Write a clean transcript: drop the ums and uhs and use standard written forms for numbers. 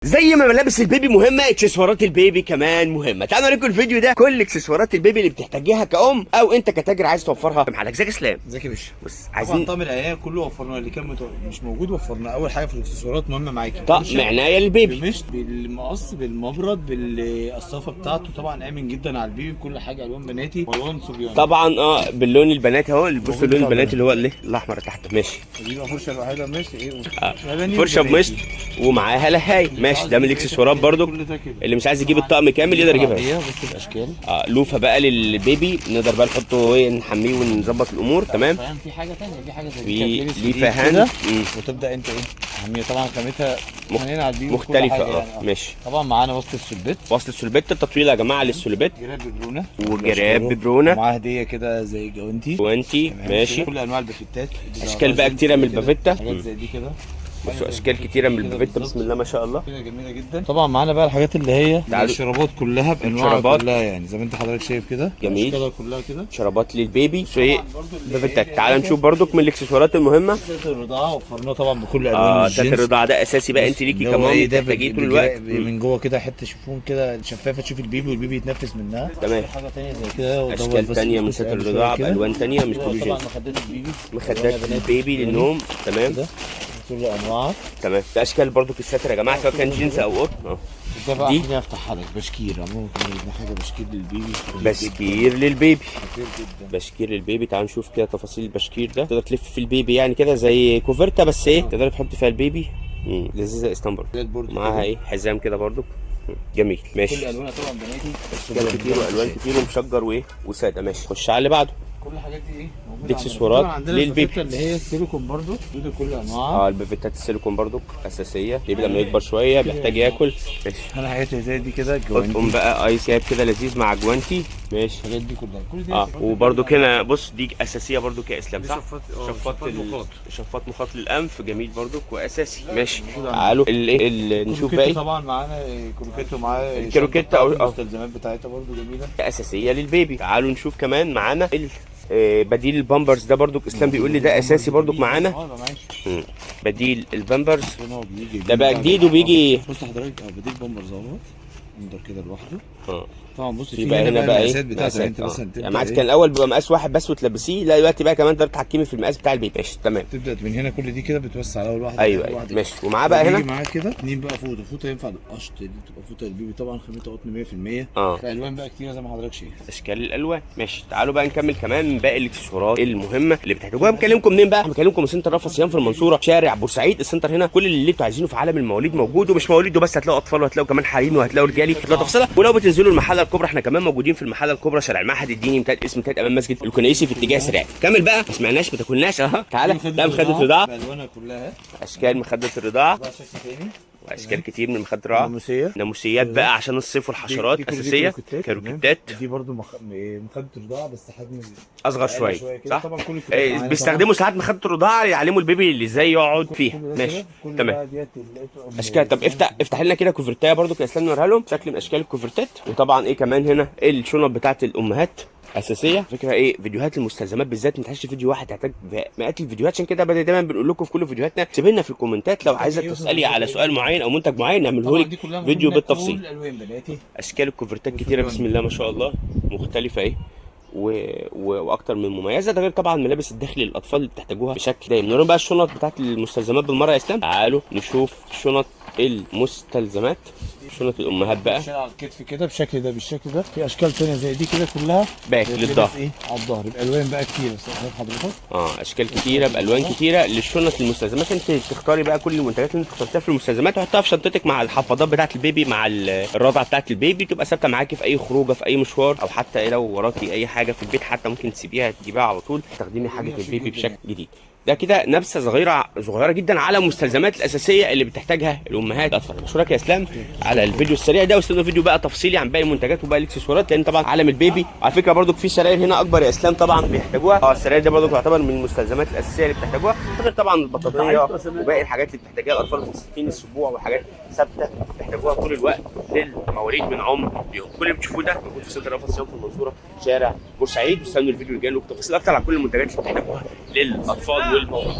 زي ما ملابس البيبي مهمه، اكسسوارات البيبي كمان مهمه. تعالوا نوريكم الفيديو ده كل اكسسوارات البيبي اللي بتحتاجيها كأم او انت كتاجر عايز توفرها معاك. ازيك يا اسلام؟ ازيك يا باشا؟ بص طبعا عايزين طقم العيال كله وفرناه، اللي كان مش موجود وفرناه. اول حاجه في الاكسسوارات مهمه معاكي طقم عنايه للبيبي بالمشط بالمقص بالمبرد بالقصافه بتاعته، طبعا امن جدا على البيبي. كل حاجه الوان بناتي والوان صبياني طبعا باللون البنات اهو. اللي بصوا اللون البنات اللي هو الاحمر تحت ماشي. دي بقى فرشه الوحيده ماشي فرشه بمشط ومعاها لهاي ماشي. ده من الاكسسوارات برضو اللي مش عايز يجيب الطقم كامل يقدر يجيبها. بص الاشكال لوفه بقى للبيبي نقدر بقى نحطه نحميه ونظبط الامور. تمام. في حاجه ثانيه، في حاجه زي في ليفه هاند وتبدا انت تحميها. طبعا خامتها على البيبي مختلفه يعني. ماشي. طبعا معانا وسط السلبت، وصل السلبت التطويل يا جماعه للسلبت جراب ببرونه وجراب ببرونه ومعاها هديه كده زي جوانتي وانتي ماشي. كل انواع البافتات، اشكال بقى كتيره من البافيتا. حاجات زي دي كده. بصوا اشكال كتيره من البافيتا بسم الله ما شاء الله كده جميله جدا. طبعا معانا بقى الحاجات اللي هي الشرابات كلها بانواعها كلها، يعني زي ما انت حضرتك شايف كده جميل. اشكالها كلها كده شرابات للبيبي شيء بافيتات. تعال نشوف برضك من الاكسسوارات المهمه سات الرضاعه وفرناه طبعا بكل الوان سات الرضاعه ده اساسي بقى. انت ليكي كمان بتحتاجيه طول الوقت. من جوه كده حته شيفون كده شفافه تشوف البيبي والبيبي يتنفس منها. تمام. حاجه ثانيه زي كده اشكال ثانيه من سات الرضاعه بالوان ثانيه مش كل طبعا جنس. مخدات البيبي، مخدات البيبي للنوم. تمام كل انواعها. تمام. ده اشكال برضك الساتر يا جماعه سواء كان جينز او قطن. ده بقى دي خليني افتحها لك بشكير. عموما كان حاجه بشكير للبيبي، بشكير للبيبي كتير جدا. بشكير للبيبي. تعال نشوف كده تفاصيل البشكير ده. تقدر تلف في البيبي يعني كده زي كوفرتا بس ايه تقدر تحط فيها البيبي. لذيذه اسطنبول. معاها ايه حزام كده برضو جميل ماشي. كل الوانها طبعا بناتي، اشكال كتير والوان كتير ومشجر وايه وساده ماشي. خش على اللي بعده. كل الحاجات دي ايه موجوده. دي اكسسوارات للبيبي اللي هي السيليكون برضو دي كل انواعها. البيبيتات السيليكون برضو اساسيه. البيبي لما يكبر شويه بيحتاج ياكل ماشي. انا حاجات زي دي كده جوانتي. قطقم بقى ايس كاب كده لذيذ مع جوانتي ماشي. الحاجات دي كلها كل دي وبرضو كده بص دي اساسيه برضو كاسلام صح. شفاط شفاط مخاط للانف جميل برضو واساسي ماشي. تعالوا اللي نشوف باقي. طبعا معانا كروكيت ومعانا الكروكيت او المستلزمات بتاعتها برضو جميله اساسيه للبيبي. تعالوا نشوف كمان معانا بديل البامبرز ده برضو اسلام بيقول لي ده اساسي برضو معانا. بديل البامبرز ده بقى جديد وبيجي. بص حضرتك بديل بامبرز اهو اندر كده لوحده. طبعا بص في بقى هنا بقى ايه مقاسات. يعني عادي كان الاول بيبقى مقاس واحد بس وتلبسيه، لا دلوقتي بقى كمان تقدر تتحكمي في المقاس بتاع البيبي ماشي. تمام. تبدا من هنا كل دي كده بتوسع على اول واحده. ايوه ماشي. ومعاه بقى هنا معاه كده اتنين بقى فوطه ينفع للقشط. دي بتبقى فوطه البيبي طبعا خامتها قطن 100%. الالوان بقى كتيره زي ما حضرتك شايف اشكال الالوان ماشي. تعالوا بقى نكمل كمان باقي الاكسسوارات المهمه اللي بتحتاجوها. بكلمكم منين بقى؟ بكلمكم من سنتر رفع صيام في المنصوره شارع بورسعيد. السنتر هنا كل اللي انتوا عايزينه في عالم المواليد موجود، ومش مواليد بس هتلاقوا اطفال وهتلاقوا كمان حريم وهتلاقوا رجالي هتلاقوا تفصيله. ولو بتنزلوا المحله الكبرى احنا كمان موجودين في المحله الكبرى شارع المعهد الديني اسم امام مسجد الكنيسي في اتجاه سريع. كمل بقى ما سمعناش ما تاكلناش. تعالى ده مخده رضاعه بالوانها كلها اشكال مخده الرضاعه بقى شكل تاني واشكال كتير من مخده الرضاعه. ناموسيات بقى عشان الصيف والحشرات اساسيه. كاروكيتات دي برضو مخده الرضاعه بس حجم اصغر شويه صح. طبعا كل بيستخدموا ساعات مخده الرضاعه يعلموا البيبي اللي ازاي يقعد فيها ماشي. تمام. اشكال. طب افتح لنا كده كوفرتايه برضو كده اسلام نوريها لهم شكل من اشكال الكوفرتات. وطبعا ايه كمان هنا الشنط بتاعت الامهات اساسيه. فكره ايه فيديوهات المستلزمات بالذات ما تحتاجش فيديو واحد، تحتاج مئات الفيديوهات. عشان كده دايما بنقول لكم في كل فيديوهاتنا سيب لنا في الكومنتات لو عايزك تسالي على سؤال معين او منتج معين نعمله لك فيديو بالتفصيل. اشكال الكوفرتات كتيره بسم الله ما شاء الله مختلفه ايه واكتر من مميزه. ده غير طبعا ملابس الداخلي للاطفال اللي بتحتاجوها بشكل دايم. نروح بقى الشنط بتاعت المستلزمات بالمره يا اسلام. تعالوا نشوف شنط المستلزمات. شنط الامهات بقى على الكتف كده بالشكل ده بالشكل ده. في اشكال ثانيه زي دي كده كلها باك للظهر على الظهر بالوان بقى كتير. بس حضرتك اشكال كتيره بالوان كتيره للشنط المستلزمات. انت تختاري بقى كل المنتجات اللي انت اخترتيها في المستلزمات وحطها في شنطتك مع الحفاضات بتاعت البيبي مع الرضعه بتاعت البيبي تبقى ثابته معاكي في اي خروجه في اي مشوار، او حتى لو وراكي اي حاجه في البيت حتى ممكن تسيبيها تجيبيها على طول تستخدمي حاجه البيبي بشكل جديد. ده كده نبذه صغيره جدا على المستلزمات الاساسيه اللي بتحتاجها الامهات الاطفال. بشكرك يا اسلام على الفيديو السريع ده، واستنوا فيديو بقى تفصيلي عن باقي المنتجات وباقي الاكسسوارات لان طبعا عالم البيبي. على فكره برضو في سراير هنا اكبر يا اسلام طبعا بيحتاجوها. السراير دي برضو تعتبر من المستلزمات الاساسيه اللي بتحتاجوها، غير طبعا البطاريه وباقي الحاجات اللي بتحتاجها الاطفال في 60 اسبوع وحاجات ثابته بتحتاجوها طول الوقت للمواليد من عمر اليوم. كل اللي بتشوفوه ده موجود في سنتر رفع الصيام في المنصوره شارع بورسعيد. واستنوا الفيديو الجاي له تفاصيل اكتر عن كل المنتجات اللي بتحتاجوها للاطفال والمواليد.